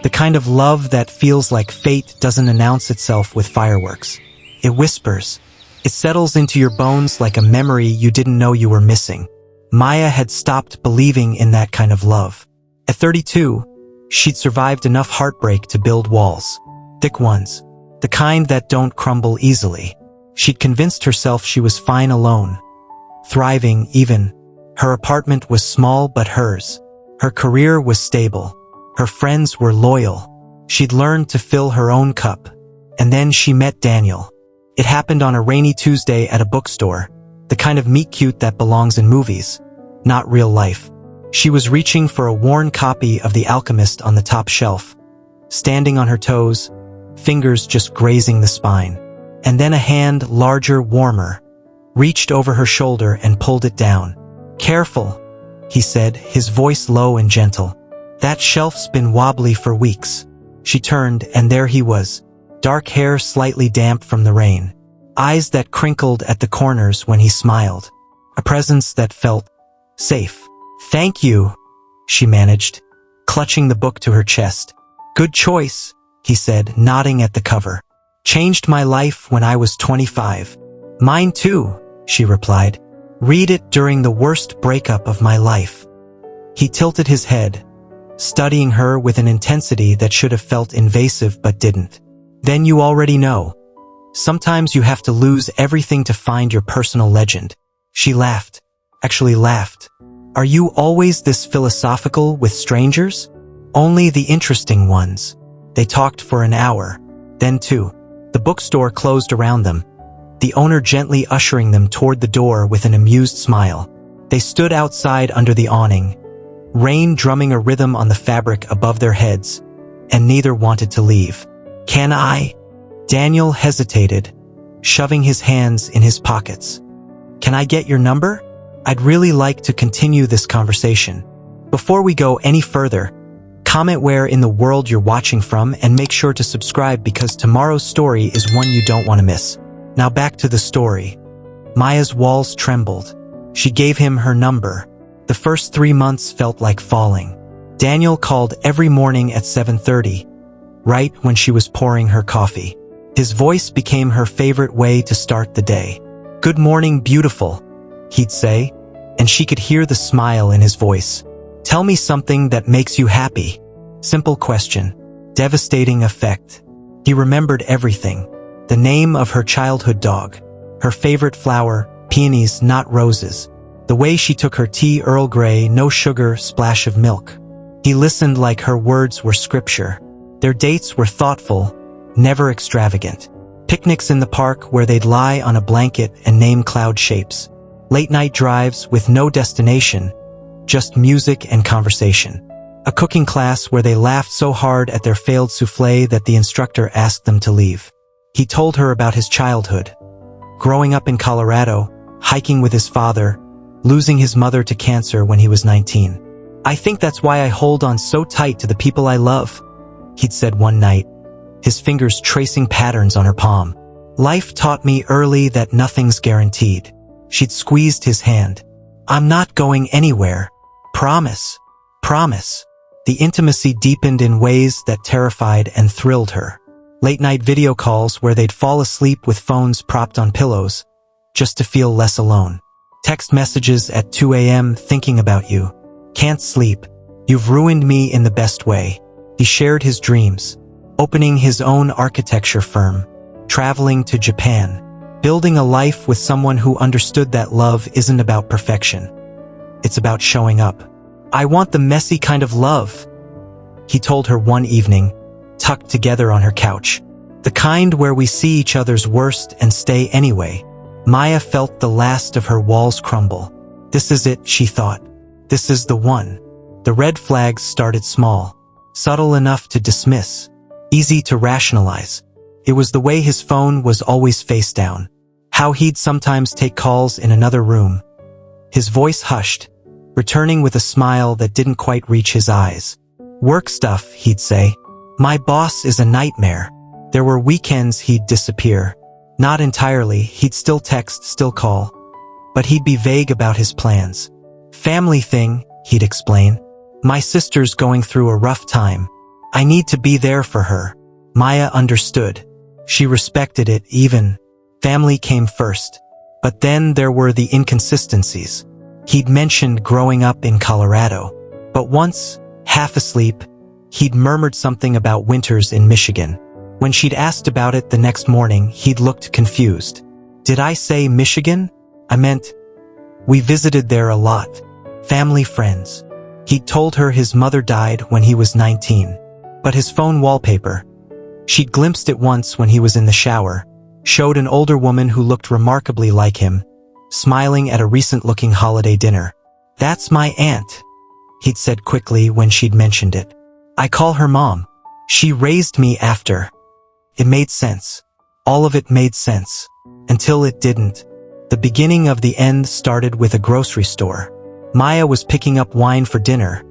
The kind of love that feels like fate doesn't announce itself with fireworks. It whispers. It settles into your bones like a memory you didn't know you were missing. Maya had stopped believing in that kind of love. At 32, she'd survived enough heartbreak to build walls. Thick ones. The kind that don't crumble easily. She'd convinced herself she was fine alone. Thriving, even. Her apartment was small but hers. Her career was stable. Her friends were loyal. She'd learned to fill her own cup. And then she met Daniel. It happened on a rainy Tuesday at a bookstore. The kind of meet-cute that belongs in movies, not real life. She was reaching for a worn copy of The Alchemist on the top shelf. Standing on her toes, fingers just grazing the spine. And then a hand, larger, warmer, reached over her shoulder and pulled it down. "Careful," he said, his voice low and gentle. "That shelf's been wobbly for weeks." She turned, and there he was. Dark hair slightly damp from the rain. Eyes that crinkled at the corners when he smiled. A presence that felt safe. "Thank you," she managed, clutching the book to her chest. "Good choice," he said, nodding at the cover. "Changed my life when I was 25. "Mine too," she replied. "Read it during the worst breakup of my life." He tilted his head, studying her with an intensity that should have felt invasive but didn't. "Then you already know. Sometimes you have to lose everything to find your personal legend." She laughed. Actually laughed. "Are you always this philosophical with strangers?" "Only the interesting ones." They talked for an hour. Then two. The bookstore closed around them, the owner gently ushering them toward the door with an amused smile. They stood outside under the awning, rain drumming a rhythm on the fabric above their heads, and neither wanted to leave. "Can I?" Daniel hesitated, shoving his hands in his pockets. "Can I get your number? I'd really like to continue this conversation." Before we go any further, comment where in the world you're watching from and make sure to subscribe because tomorrow's story is one you don't want to miss. Now back to the story. Maya's walls trembled. She gave him her number. The first 3 months felt like falling. Daniel called every morning at 7:30, right when she was pouring her coffee. His voice became her favorite way to start the day. "Good morning, beautiful," he'd say, and she could hear the smile in his voice. "Tell me something that makes you happy." Simple question, devastating effect. He remembered everything. The name of her childhood dog, her favorite flower, peonies, not roses. The way she took her tea, Earl Grey, no sugar, splash of milk. He listened like her words were scripture. Their dates were thoughtful, never extravagant. Picnics in the park where they'd lie on a blanket and name cloud shapes. Late-night drives with no destination, just music and conversation. A cooking class where they laughed so hard at their failed soufflé that the instructor asked them to leave. He told her about his childhood. Growing up in Colorado, hiking with his father, losing his mother to cancer when he was 19. "I think that's why I hold on so tight to the people I love," he'd said one night, his fingers tracing patterns on her palm. "Life taught me early that nothing's guaranteed." She'd squeezed his hand. "I'm not going anywhere. Promise. Promise." The intimacy deepened in ways that terrified and thrilled her. Late-night video calls where they'd fall asleep with phones propped on pillows, just to feel less alone. Text messages at 2 a.m. thinking about you. "Can't sleep. You've ruined me in the best way." He shared his dreams, opening his own architecture firm, traveling to Japan, building a life with someone who understood that love isn't about perfection. It's about showing up. "I want the messy kind of love," he told her one evening, tucked together on her couch. "The kind where we see each other's worst and stay anyway." Maya felt the last of her walls crumble. This is it, she thought. This is the one. The red flags started small, subtle enough to dismiss, easy to rationalize. It was the way his phone was always face down, how he'd sometimes take calls in another room. His voice hushed, returning with a smile that didn't quite reach his eyes. "Work stuff," he'd say. "My boss is a nightmare." There were weekends he'd disappear. Not entirely, he'd still text, still call. But he'd be vague about his plans. "Family thing," he'd explain. "My sister's going through a rough time." I need to be there for her. Maya understood. She respected it even. Family came first. But then there were the inconsistencies. He'd mentioned growing up in Colorado. But once, half asleep, he'd murmured something about winters in Michigan. When she'd asked about it the next morning, he'd looked confused. Did I say Michigan? I meant, we visited there a lot. Family friends. He'd told her his mother died when he was 19. But his phone wallpaper, she'd glimpsed it once when he was in the shower, showed an older woman who looked remarkably like him, smiling at a recent-looking holiday dinner. That's my aunt, he'd said quickly when she'd mentioned it. I call her Mom. She raised me after. It made sense. All of it made sense. Until it didn't. The beginning of the end started with a grocery store. Maya was picking up wine for dinner.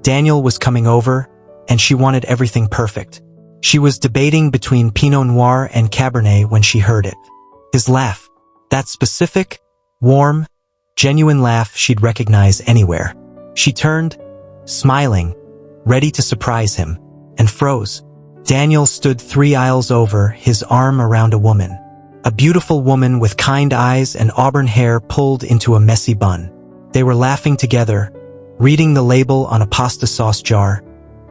Daniel was coming over, and she wanted everything perfect. She was debating between Pinot Noir and Cabernet when she heard it. His laugh. That specific, warm, genuine laugh she'd recognize anywhere. She turned, smiling, ready to surprise him, and froze. Daniel stood 3 aisles over, his arm around a woman. A beautiful woman with kind eyes and auburn hair pulled into a messy bun. They were laughing together, reading the label on a pasta sauce jar,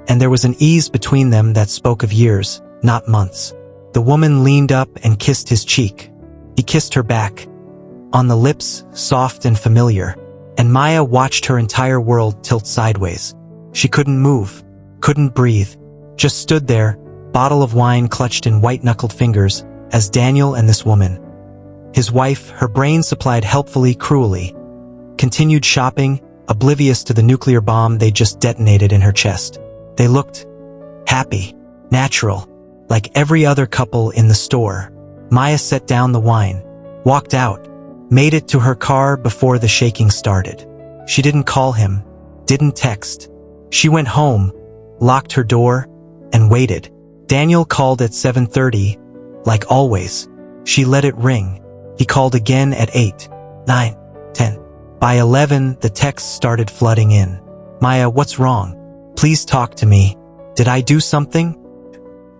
and there was an ease between them that spoke of years, not months. The woman leaned up and kissed his cheek. He kissed her back, on the lips, soft and familiar, and Maya watched her entire world tilt sideways. She couldn't move, couldn't breathe, just stood there, bottle of wine clutched in white-knuckled fingers, as Daniel and this woman, his wife, her brain supplied helpfully, cruelly, continued shopping, oblivious to the nuclear bomb they just detonated in her chest. They looked happy, natural, like every other couple in the store. Maya set down the wine, walked out, made it to her car before the shaking started. She didn't call him, didn't text. She went home, locked her door, and waited. Daniel called at 7:30, like always. She let it ring. He called again at 8, 9, 10. By 11, the texts started flooding in. Maya, what's wrong? Please talk to me. Did I do something?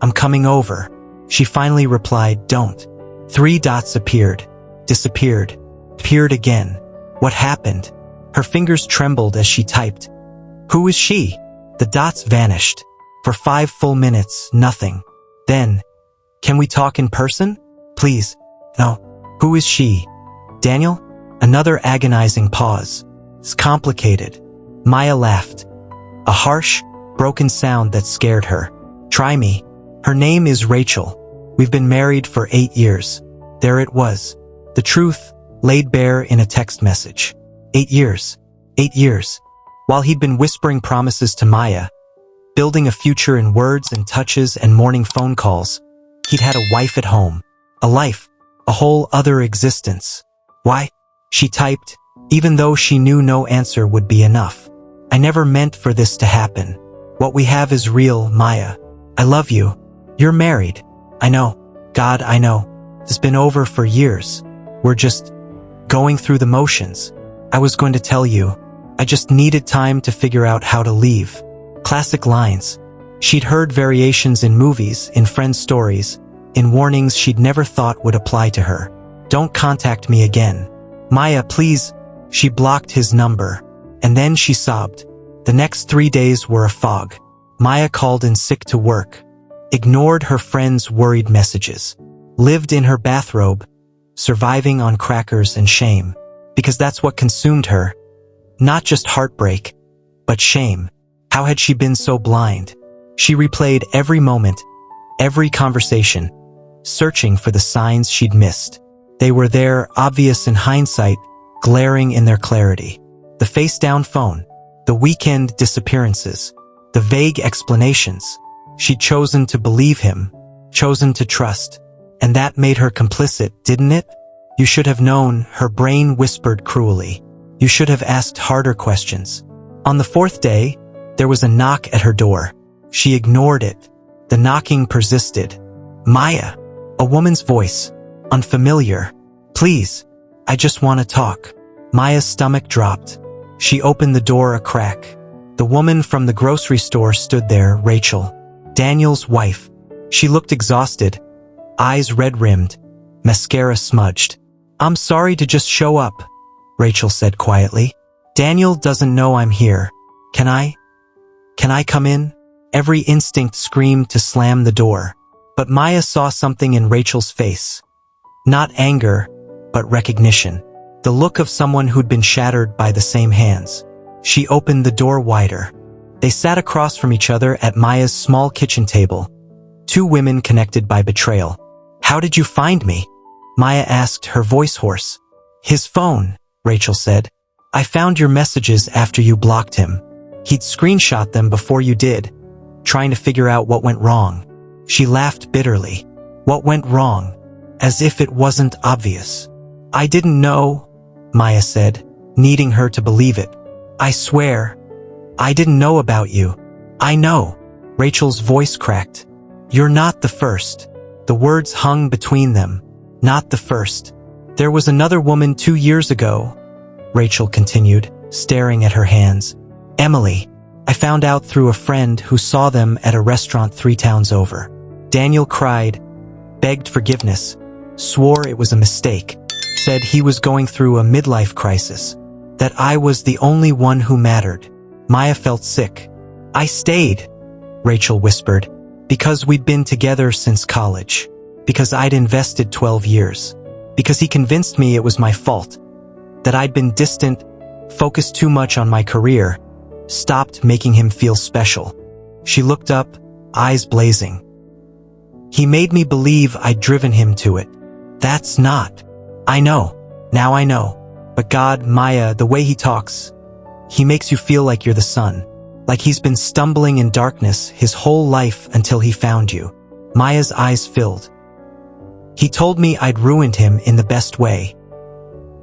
I'm coming over. She finally replied, don't. 3 dots appeared, disappeared, appeared again. What happened? Her fingers trembled as she typed. Who is she? The dots vanished. For 5 full minutes, nothing. Then, can we talk in person? Please. No. Who is she? Daniel? Another agonizing pause. It's complicated. Maya laughed. A harsh, broken sound that scared her. Try me. Her name is Rachel. We've been married for 8 years. There it was. The truth, laid bare in a text message. 8 years. 8 years. While he'd been whispering promises to Maya, building a future in words and touches and morning phone calls, he'd had a wife at home. A life. A whole other existence. Why? She typed, even though she knew no answer would be enough. I never meant for this to happen. What we have is real, Maya. I love you. You're married. I know. God, I know. It's been over for years. We're just going through the motions. I was going to tell you. I just needed time to figure out how to leave. Classic lines. She'd heard variations in movies, in friends' stories, in warnings she'd never thought would apply to her. Don't contact me again. Maya, please. She blocked his number. And then she sobbed. The next 3 days were a fog. Maya called in sick to work, ignored her friends' worried messages, lived in her bathrobe, surviving on crackers and shame, because that's what consumed her. Not just heartbreak, but shame. How had she been so blind? She replayed every moment, every conversation, searching for the signs she'd missed. They were there, obvious in hindsight, glaring in their clarity. The face-down phone, the weekend disappearances, the vague explanations. She'd chosen to believe him, chosen to trust, and that made her complicit, didn't it? You should have known, her brain whispered cruelly. You should have asked harder questions. On the 4th day, there was a knock at her door. She ignored it. The knocking persisted. Maya, a woman's voice, unfamiliar. Please, I just want to talk. Maya's stomach dropped. She opened the door a crack. The woman from the grocery store stood there, Rachel. Daniel's wife. She looked exhausted, eyes red-rimmed, mascara smudged. "I'm sorry to just show up," Rachel said quietly. "Daniel doesn't know I'm here. Can I come in?" Every instinct screamed to slam the door. But Maya saw something in Rachel's face. Not anger, but recognition. The look of someone who'd been shattered by the same hands. She opened the door wider. They sat across from each other at Maya's small kitchen table. Two women connected by betrayal. "How did you find me?" Maya asked, her voice hoarse. "His phone," Rachel said. "I found your messages after you blocked him. He'd screenshot them before you did, trying to figure out what went wrong." She laughed bitterly. "What went wrong? As if it wasn't obvious." "I didn't know," Maya said, needing her to believe it. "I swear, I didn't know about you." "I know." Rachel's voice cracked. "You're not the first." The words hung between them. "Not the first. There was another woman 2 years ago," Rachel continued, staring at her hands. "Emily. I found out through a friend who saw them at a restaurant 3 towns over." Daniel cried, begged forgiveness, swore it was a mistake, said he was going through a midlife crisis, that I was the only one who mattered. Maya felt sick. "I stayed," Rachel whispered, "because we'd been together since college, because I'd invested 12 years, because he convinced me it was my fault, that I'd been distant, focused too much on my career, stopped making him feel special." She looked up, eyes blazing. "He made me believe I'd driven him to it. That's not." "I know. Now I know. But God, Maya, the way he talks, he makes you feel like you're the sun. Like he's been stumbling in darkness his whole life until he found you." Maya's eyes filled. "He told me I'd ruined him in the best way.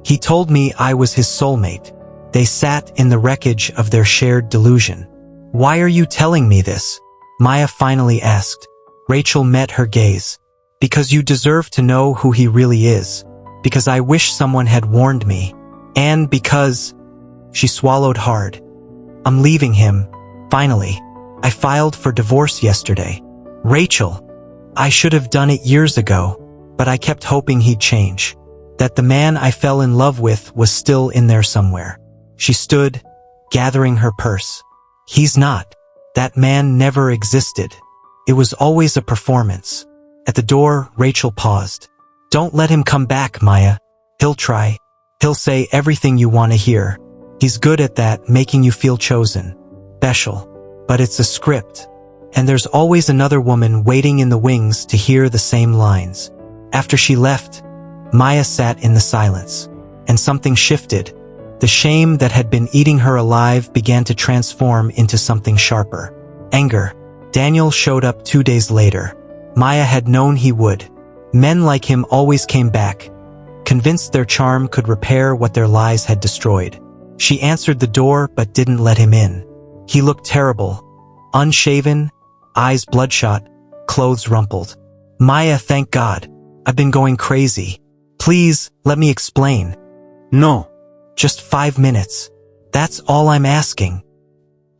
He told me I was his soulmate." They sat in the wreckage of their shared delusion. "Why are you telling me this?" Maya finally asked. Rachel met her gaze. "Because you deserve to know who he really is. Because I wish someone had warned me. And because..." She swallowed hard. "I'm leaving him. Finally. I filed for divorce yesterday." "Rachel, I should have done it years ago, but I kept hoping he'd change. That the man I fell in love with was still in there somewhere." She stood, gathering her purse. "He's not. That man never existed. It was always a performance." At the door, Rachel paused. "Don't let him come back, Maya. He'll try. He'll say everything you want to hear. He's good at that, making you feel chosen, special. But it's a script. And there's always another woman waiting in the wings to hear the same lines." After she left, Maya sat in the silence. And something shifted. The shame that had been eating her alive began to transform into something sharper. Anger. Daniel showed up 2 days later. Maya had known he would. Men like him always came back, convinced their charm could repair what their lies had destroyed. She answered the door but didn't let him in. He looked terrible. Unshaven, eyes bloodshot, clothes rumpled. "Maya, thank God. I've been going crazy. Please, let me explain." "No. Just 5 minutes. That's all I'm asking."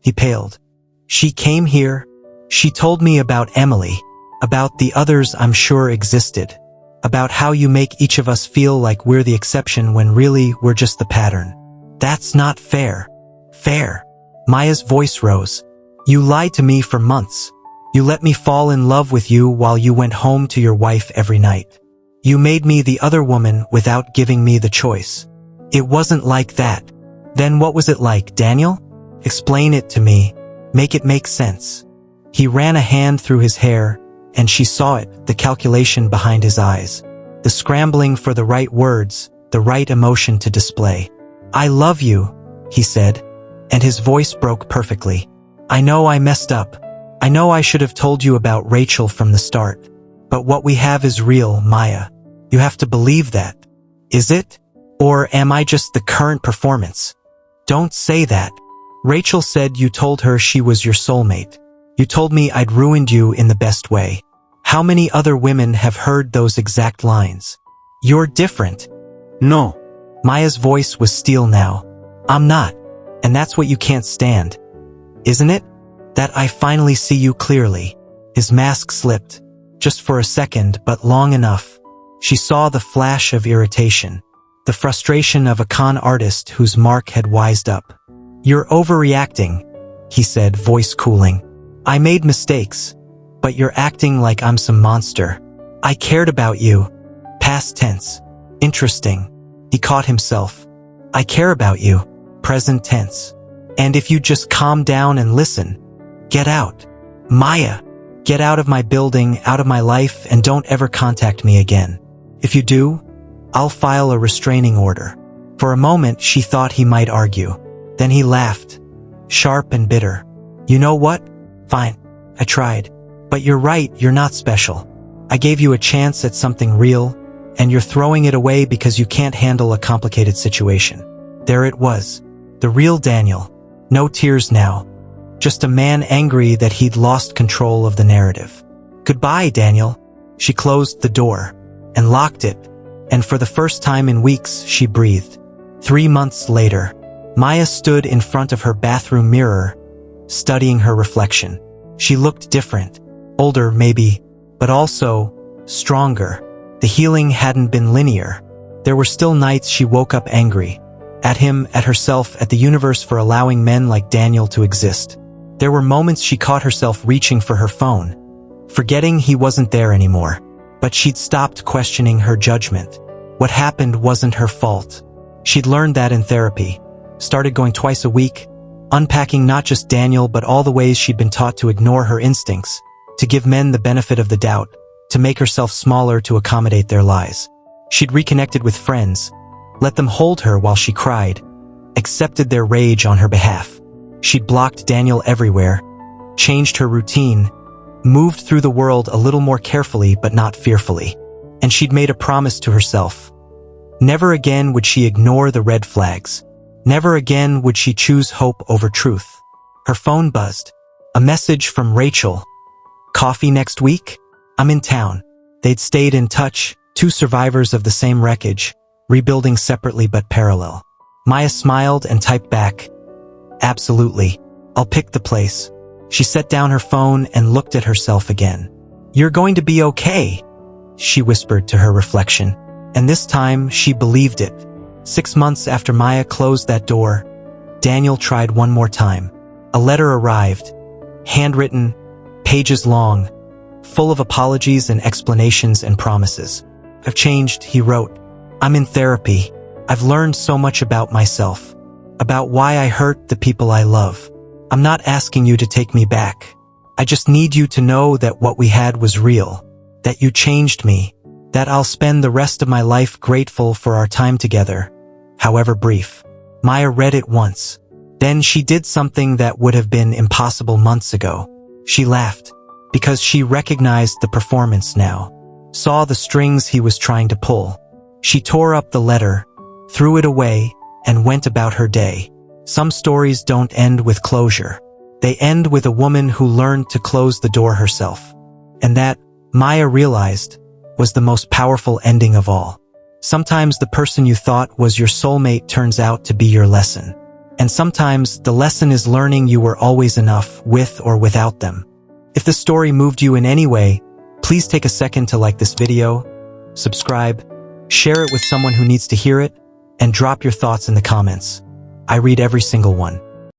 He paled. "She came here. She told me about Emily, about the others I'm sure existed, about how you make each of us feel like we're the exception when really we're just the pattern. That's not fair." "Fair?" Maya's voice rose. "You lied to me for months. You let me fall in love with you while you went home to your wife every night. You made me the other woman without giving me the choice. It wasn't like that. Then what was it like, Daniel? Explain it to me. Make it make sense." He ran a hand through his hair, and she saw it, the calculation behind his eyes, the scrambling for the right words, the right emotion to display. "I love you," he said, and his voice broke perfectly. "I know I messed up. I know I should have told you about Rachel from the start. But what we have is real, Maya. You have to believe that. Is it? Or am I just the current performance?" "Don't say that. Rachel said you told her she was your soulmate. You told me I'd ruined you in the best way. How many other women have heard those exact lines? You're different." "No." Maya's voice was steel now. "I'm not. And that's what you can't stand. Isn't it? That I finally see you clearly. His mask slipped, just for a second, but long enough. She saw the flash of irritation, the frustration of a con artist whose mark had wised up. "You're overreacting," he said, voice cooling. "I made mistakes, but you're acting like I'm some monster. I cared about you." Past tense. Interesting. He caught himself. "I care about you." Present tense. "And if you just calm down and listen, get out. Maya, get out of my building, out of my life, and don't ever contact me again. If you do, I'll file a restraining order." For a moment, she thought he might argue. Then he laughed, sharp and bitter. "You know what? Fine. I tried. But you're right, you're not special. I gave you a chance at something real, and you're throwing it away because you can't handle a complicated situation." There it was. The real Daniel. No tears now. Just a man angry that he'd lost control of the narrative. "Goodbye, Daniel." She closed the door and locked it, and for the first time in weeks, she breathed. 3 months later, Maya stood in front of her bathroom mirror, studying her reflection. She looked different. Older, maybe, but also stronger. The healing hadn't been linear. There were still nights she woke up angry. At him, at herself, at the universe for allowing men like Daniel to exist. There were moments she caught herself reaching for her phone, forgetting he wasn't there anymore. But she'd stopped questioning her judgment. What happened wasn't her fault. She'd learned that in therapy. Started going twice a week, unpacking not just Daniel but all the ways she'd been taught to ignore her instincts, to give men the benefit of the doubt, to make herself smaller to accommodate their lies. She'd reconnected with friends, let them hold her while she cried, accepted their rage on her behalf. She'd blocked Daniel everywhere, changed her routine, moved through the world a little more carefully but not fearfully. And she'd made a promise to herself. Never again would she ignore the red flags. Never again would she choose hope over truth. Her phone buzzed. A message from Rachel. "Coffee next week? I'm in town." They'd stayed in touch, two survivors of the same wreckage, rebuilding separately but parallel. Maya smiled and typed back, "Absolutely. I'll pick the place." She set down her phone and looked at herself again. "You're going to be okay," she whispered to her reflection. And this time, she believed it. 6 months after Maya closed that door, Daniel tried one more time. A letter arrived, handwritten, pages long, full of apologies and explanations and promises. "I've changed," he wrote. "I'm in therapy. I've learned so much about myself, about why I hurt the people I love. I'm not asking you to take me back. I just need you to know that what we had was real, that you changed me, that I'll spend the rest of my life grateful for our time together, however brief." Maya read it once. Then she did something that would have been impossible months ago. She laughed, because she recognized the performance now, saw the strings he was trying to pull. She tore up the letter, threw it away, and went about her day. Some stories don't end with closure. They end with a woman who learned to close the door herself. And that, Maya realized, was the most powerful ending of all. Sometimes the person you thought was your soulmate turns out to be your lesson. And sometimes the lesson is learning you were always enough, with or without them. If the story moved you in any way, please take a second to like this video, subscribe, share it with someone who needs to hear it, and drop your thoughts in the comments. I read every single one.